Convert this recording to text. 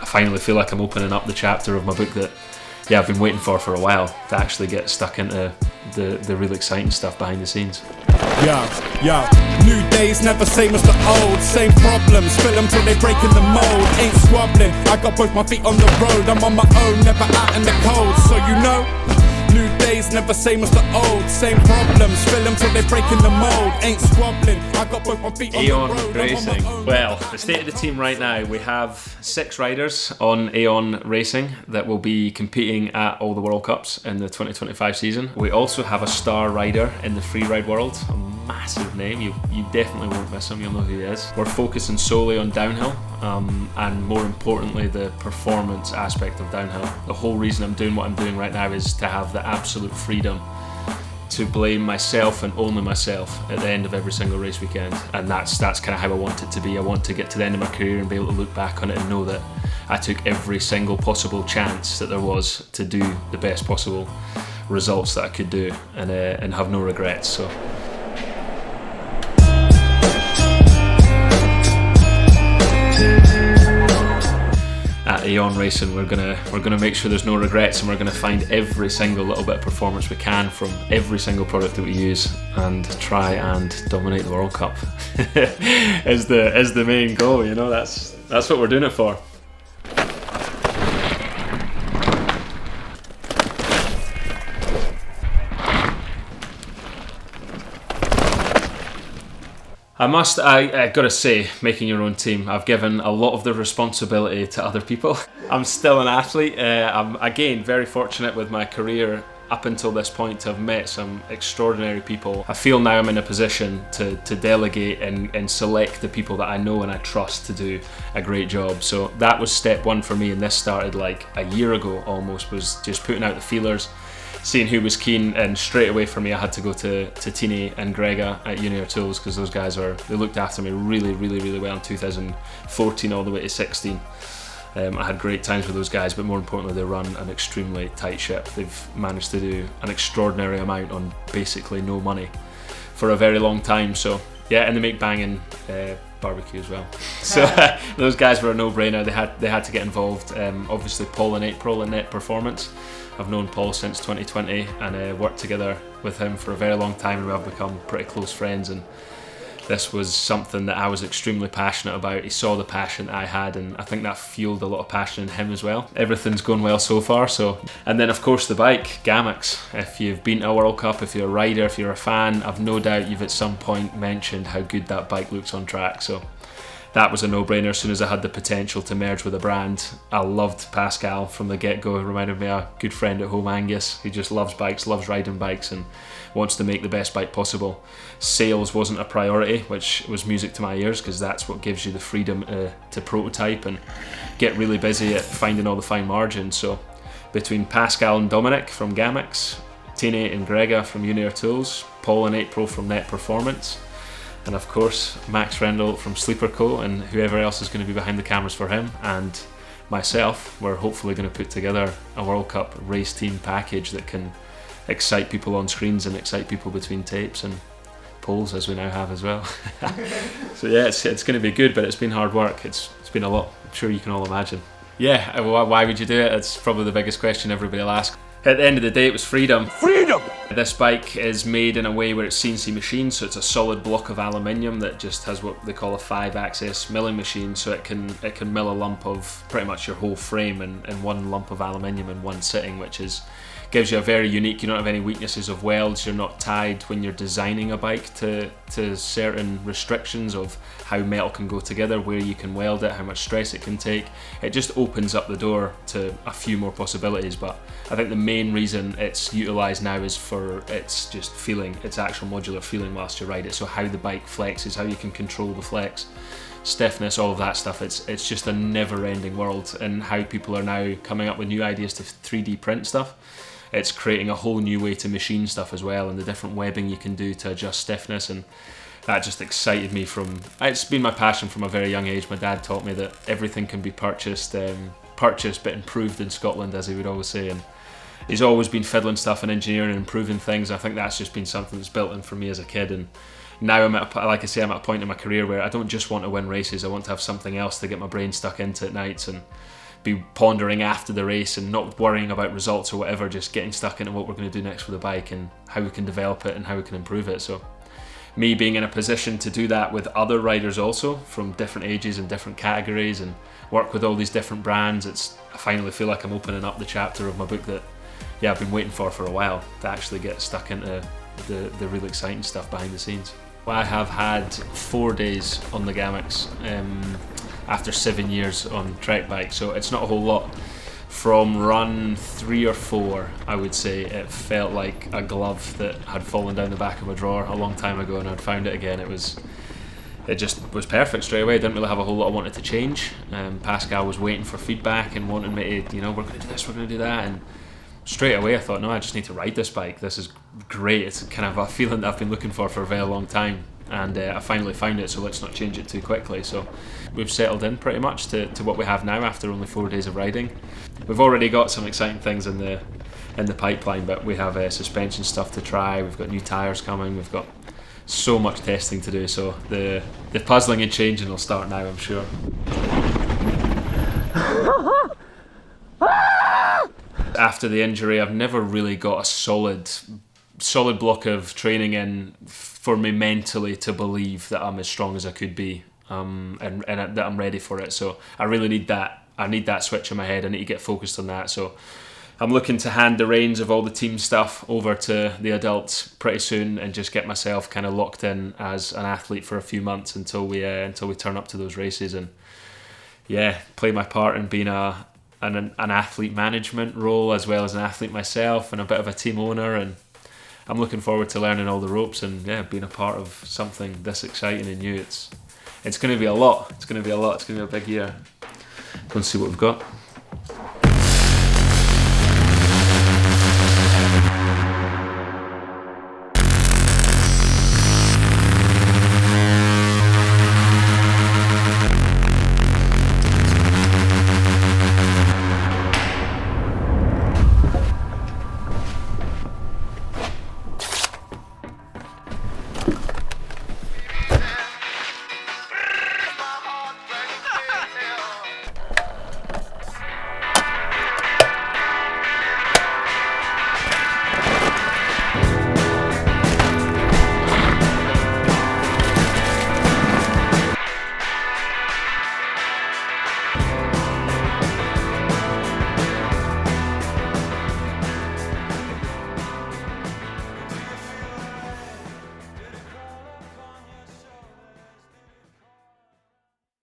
finally feel like I'm opening up the chapter of my book that I've been waiting for a while, to actually get stuck into the real exciting stuff behind the scenes. Yeah, new days never same as the old. Same problems, fill them till they break in the mold. Ain't squabbling, I got both my feet on the road. I'm on my own, never out in the cold. So you know, new days never same as the old. Same problems, fill them till they break in the mold. Ain't squabbling, I got both my feet on Aon the road. Racing. Well, the state of the team right now, we have 6 riders on Aon Racing that will be competing at all the World Cups in the 2025 season. We also have a star rider in the freeride world, a massive name. You definitely won't miss him, you'll know who he is. We're focusing solely on downhill, and more importantly the performance aspect of downhill. The whole reason I'm doing what I'm doing right now is to have the absolute freedom to blame myself and only myself at the end of every single race weekend, and that's kind of how I want it to be. I want to get to the end of my career and be able to look back on it and know that I took every single possible chance that there was to do the best possible results that I could do, and have no regrets. So at Aon Racing, we're gonna make sure there's no regrets, and we're gonna find every single little bit of performance we can from every single product that we use, and try and dominate the World Cup. is the main goal. You know, that's what we're doing it for. I gotta say, making your own team, I've given a lot of the responsibility to other people. I'm still an athlete. I'm, again, very fortunate with my career up until this point to have met some extraordinary people. I feel now I'm in a position to delegate and select the people that I know and I trust to do a great job. So that was step one for me, and this started like a year ago almost, was just putting out the feelers, seeing who was keen, and straight away for me I had to go to Tine and Grega at Junior Tools, because those guys they looked after me really, really, really well in 2014 all the way to 16. I had great times with those guys, but more importantly they run an extremely tight ship. They've managed to do an extraordinary amount on basically no money for a very long time. So yeah, and they make banging barbecue as well. So those guys were a no-brainer. They had to get involved. Obviously Paul in April and Net Performance. I've known Paul since 2020 and worked together with him for a very long time, and we have become pretty close friends, and this was something that I was extremely passionate about. He saw the passion that I had, and I think that fueled a lot of passion in him as well. Everything's going well so far. And then of course the bike, Gamex. If you've been to a World Cup, if you're a rider, if you're a fan, I've no doubt you've at some point mentioned how good that bike looks on track. So that was a no-brainer as soon as I had the potential to merge with a brand. I loved Pascal from the get-go. It reminded me of a good friend at home, Angus. He just loves bikes, loves riding bikes, and wants to make the best bike possible. Sales wasn't a priority, which was music to my ears, because that's what gives you the freedom to prototype and get really busy at finding all the fine margins. So between Pascal and Dominic from Gamex, Tine and Grega from Junior Tools, Paul and April from Net Performance, and of course Max Rendell from Sleeper Co, and whoever else is going to be behind the cameras for him, and myself, we're hopefully going to put together a World Cup race team package that can excite people on screens and excite people between tapes and poles, as we now have as well. So yeah, it's going to be good, but it's been hard work. It's been a lot, I'm sure you can all imagine. Yeah, why would you do it? It's probably the biggest question everybody will ask. At the end of the day, it was freedom. Freedom! This bike is made in a way where it's CNC machined, so it's a solid block of aluminium that just has what they call a 5-axis milling machine, so it can mill a lump of pretty much your whole frame in one lump of aluminium in one sitting, which gives you a very unique, you don't have any weaknesses of welds, you're not tied when you're designing a bike to certain restrictions of how metal can go together, where you can weld it, how much stress it can take. It just opens up the door to a few more possibilities, but I think the main reason it's utilised now is for its just feeling, its actual modular feeling whilst you ride it, so how the bike flexes, how you can control the flex, stiffness, all of that stuff. It's just a never-ending world, and how people are now coming up with new ideas to 3D print stuff. It's creating a whole new way to machine stuff as well, and the different webbing you can do to adjust stiffness, and that just excited me it's been my passion from a very young age. My dad taught me that everything can be purchased but improved in Scotland, as he would always say, and he's always been fiddling stuff and engineering and improving things. I think that's just been something that's built in for me as a kid, and now I'm at a point in my career where I don't just want to win races, I want to have something else to get my brain stuck into at nights and be pondering after the race and not worrying about results or whatever, just getting stuck into what we're going to do next with the bike and how we can develop it and how we can improve it. So me being in a position to do that with other riders also from different ages and different categories and work with all these different brands, I finally feel like I'm opening up the chapter of my book that I've been waiting for a while, to actually get stuck into the really exciting stuff behind the scenes. I have had 4 days on the Gamex after 7 years on trek bike, so it's not a whole lot. From run 3 or 4, I would say it felt like a glove that had fallen down the back of my drawer a long time ago, and I'd found it again. It just was perfect straight away. I didn't really have a whole lot I wanted to change. Pascal was waiting for feedback and wanting me to, we're going to do this, we're going to do that, and straight away I thought, no, I just need to ride this bike. This is great. It's kind of a feeling that I've been looking for a very long time, and I finally found it, so let's not change it too quickly. So we've settled in pretty much to what we have now after only 4 days of riding. We've already got some exciting things in the pipeline, but we have suspension stuff to try. We've got new tyres coming. We've got so much testing to do, so the puzzling and changing will start now, I'm sure. After the injury, I've never really got a solid block of training in for me mentally to believe that I'm as strong as I could be, and that I'm ready for it. So I really need that. I need that switch in my head. I need to get focused on that. So I'm looking to hand the reins of all the team stuff over to the adults pretty soon and just get myself kind of locked in as an athlete for a few months until we turn up to those races, and play my part in being an athlete management role as well as an athlete myself and a bit of a team owner. And I'm looking forward to learning all the ropes and being a part of something this exciting and new. It's going to be a lot. It's going to be a big year. Go and see what we've got.